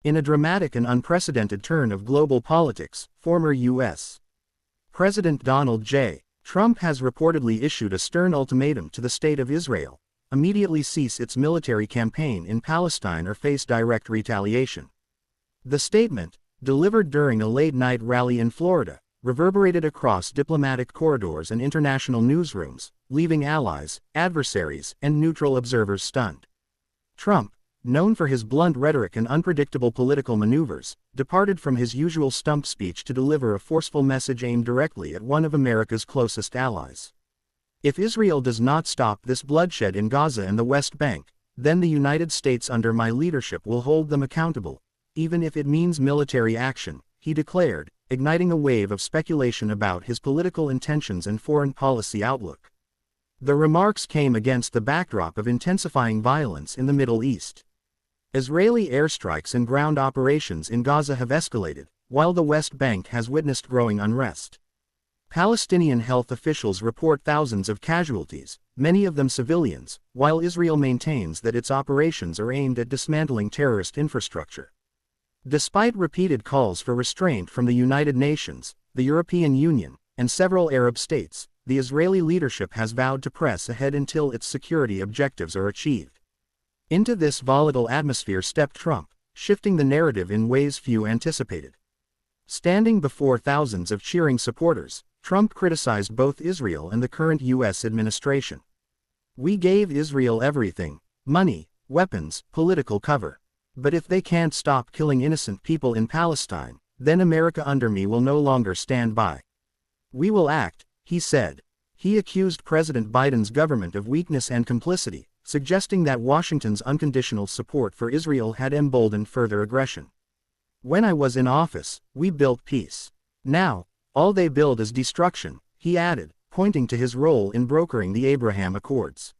In a dramatic and unprecedented turn of global politics, former U.S. President Donald J. Trump has reportedly issued a stern ultimatum to the state of Israel: immediately cease its military campaign in Palestine or face direct retaliation. The statement, delivered during a late-night rally in Florida, reverberated across diplomatic corridors and international newsrooms, leaving allies, adversaries, and neutral observers stunned. Trump, known for his blunt rhetoric and unpredictable political maneuvers, departed from his usual stump speech to deliver a forceful message aimed directly at one of America's closest allies. If Israel does not stop this bloodshed in Gaza and the West Bank, then the United States under my leadership will hold them accountable, even if it means military action, he declared, igniting a wave of speculation about his political intentions and foreign policy outlook. The remarks came against the backdrop of intensifying violence in the Middle East. Israeli airstrikes and ground operations in Gaza have escalated, while the West Bank has witnessed growing unrest. Palestinian health officials report thousands of casualties, many of them civilians, while Israel maintains that its operations are aimed at dismantling terrorist infrastructure. Despite repeated calls for restraint from the United Nations, the European Union, and several Arab states, the Israeli leadership has vowed to press ahead until its security objectives are achieved. Into this volatile atmosphere stepped Trump, shifting the narrative in ways few anticipated. Standing before thousands of cheering supporters, Trump criticized both Israel and the current U.S. administration. "We gave Israel everything: money, weapons, political cover. But if they can't stop killing innocent people in Palestine, then America under me will no longer stand by. We will act," he said. He accused President Biden's government of weakness and complicity, suggesting that Washington's unconditional support for Israel had emboldened further aggression. "When I was in office, we built peace. Now, all they build is destruction," he added, pointing to his role in brokering the Abraham Accords.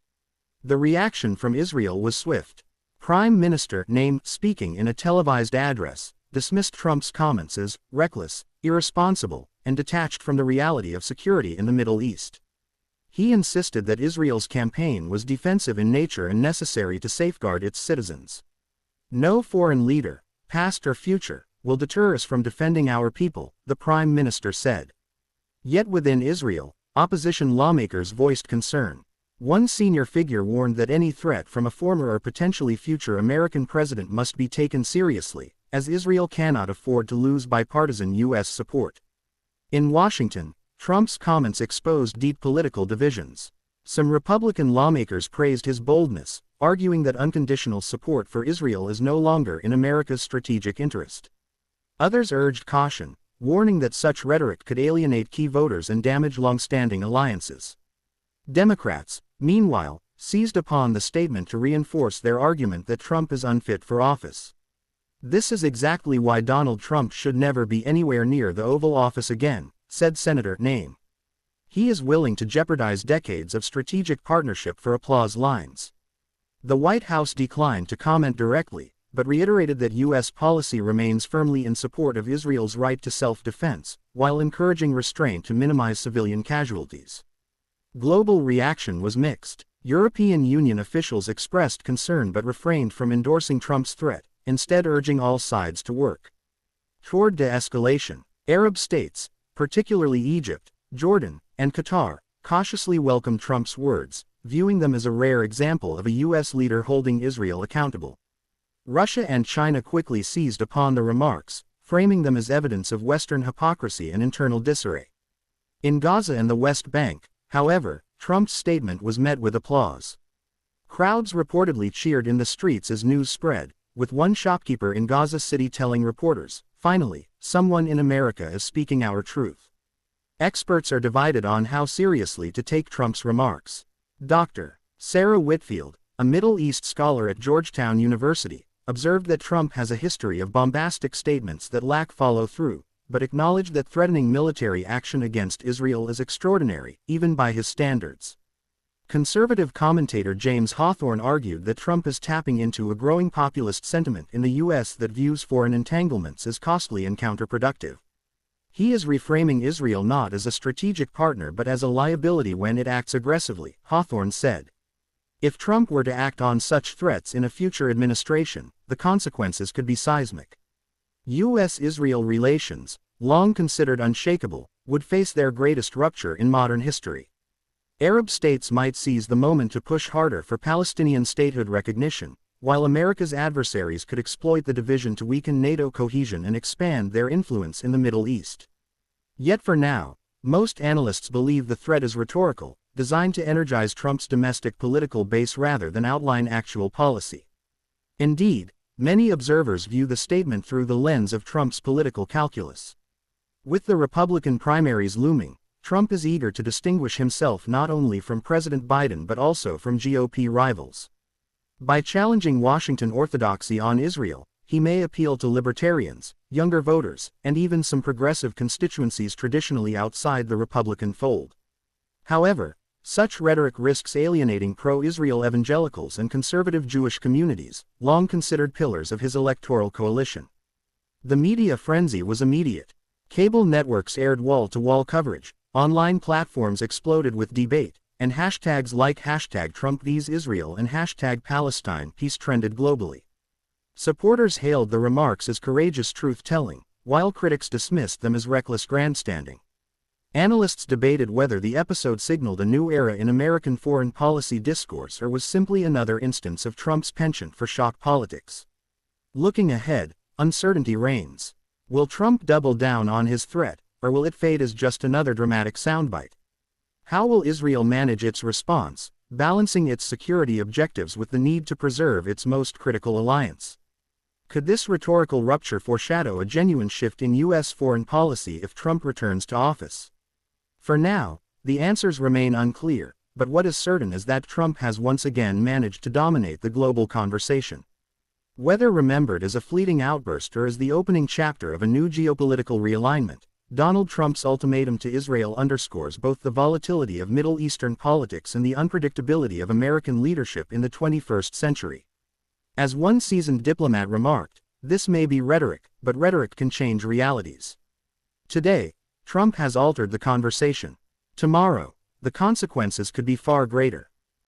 The reaction from Israel was swift. Prime Minister Naim, speaking in a televised address, dismissed Trump's comments as reckless, irresponsible, and detached from the reality of security in the Middle East. He insisted that Israel's campaign was defensive in nature and necessary to safeguard its citizens. "No foreign leader, past or future, will deter us from defending our people," the Prime Minister said. Yet within Israel, opposition lawmakers voiced concern. One senior figure warned that any threat from a former or potentially future American president must be taken seriously, as Israel cannot afford to lose bipartisan U.S. support. In Washington, Trump's comments exposed deep political divisions. Some Republican lawmakers praised his boldness, arguing that unconditional support for Israel is no longer in America's strategic interest. Others urged caution, warning that such rhetoric could alienate key voters and damage long-standing alliances. Democrats, meanwhile, seized upon the statement to reinforce their argument that Trump is unfit for office. "This is exactly why Donald Trump should never be anywhere near the Oval Office again," said Senator Naim. "He is willing to jeopardize decades of strategic partnership for applause lines." The White House declined to comment directly, but reiterated that U.S. policy remains firmly in support of Israel's right to self-defense, while encouraging restraint to minimize civilian casualties. Global reaction was mixed. European Union officials expressed concern but refrained from endorsing Trump's threat, instead urging all sides to work toward de-escalation. Arab states, particularly Egypt, Jordan, and Qatar, cautiously welcomed Trump's words, viewing them as a rare example of a U.S. leader holding Israel accountable. Russia and China quickly seized upon the remarks, framing them as evidence of Western hypocrisy and internal disarray. In Gaza and the West Bank, however, Trump's statement was met with applause. Crowds reportedly cheered in the streets as news spread, with one shopkeeper in Gaza City telling reporters, "Finally, someone in America is speaking our truth." Experts are divided on how seriously to take Trump's remarks. Dr. Sarah Whitfield, a Middle East scholar at Georgetown University, observed that Trump has a history of bombastic statements that lack follow-through, but acknowledged that threatening military action against Israel is extraordinary, even by his standards. Conservative commentator James Hawthorne argued that Trump is tapping into a growing populist sentiment in the U.S. that views foreign entanglements as costly and counterproductive. He is reframing Israel not as a strategic partner but as a liability when it acts aggressively, Hawthorne said. If Trump were to act on such threats in a future administration, the consequences could be seismic. U.S. Israel relations, long considered unshakable, would face their greatest rupture in modern history. Arab states might seize the moment to push harder for Palestinian statehood recognition, while America's adversaries could exploit the division to weaken NATO cohesion and expand their influence in the Middle East. Yet for now, most analysts believe the threat is rhetorical, designed to energize Trump's domestic political base rather than outline actual policy. Indeed, many observers view the statement through the lens of Trump's political calculus. With the Republican primaries looming, Trump is eager to distinguish himself not only from President Biden but also from GOP rivals. By challenging Washington orthodoxy on Israel, he may appeal to libertarians, younger voters, and even some progressive constituencies traditionally outside the Republican fold. However, such rhetoric risks alienating pro-Israel evangelicals and conservative Jewish communities, long considered pillars of his electoral coalition. The media frenzy was immediate. Cable networks aired wall-to-wall coverage, online platforms exploded with debate, and hashtags like #TrumpVsIsrael and #PalestinePeace trended globally. Supporters hailed the remarks as courageous truth-telling, while critics dismissed them as reckless grandstanding. Analysts debated whether the episode signaled a new era in American foreign policy discourse or was simply another instance of Trump's penchant for shock politics. Looking ahead, uncertainty reigns. Will Trump double down on his threat, or will it fade as just another dramatic soundbite? How will Israel manage its response, balancing its security objectives with the need to preserve its most critical alliance? Could this rhetorical rupture foreshadow a genuine shift in U.S. foreign policy if Trump returns to office? For now, the answers remain unclear, but what is certain is that Trump has once again managed to dominate the global conversation. Whether remembered as a fleeting outburst or as the opening chapter of a new geopolitical realignment, Donald Trump's ultimatum to Israel underscores both the volatility of Middle Eastern politics and the unpredictability of American leadership in the 21st century. As one seasoned diplomat remarked, this may be rhetoric, but rhetoric can change realities. Today, Trump has altered the conversation. Tomorrow, the consequences could be far greater.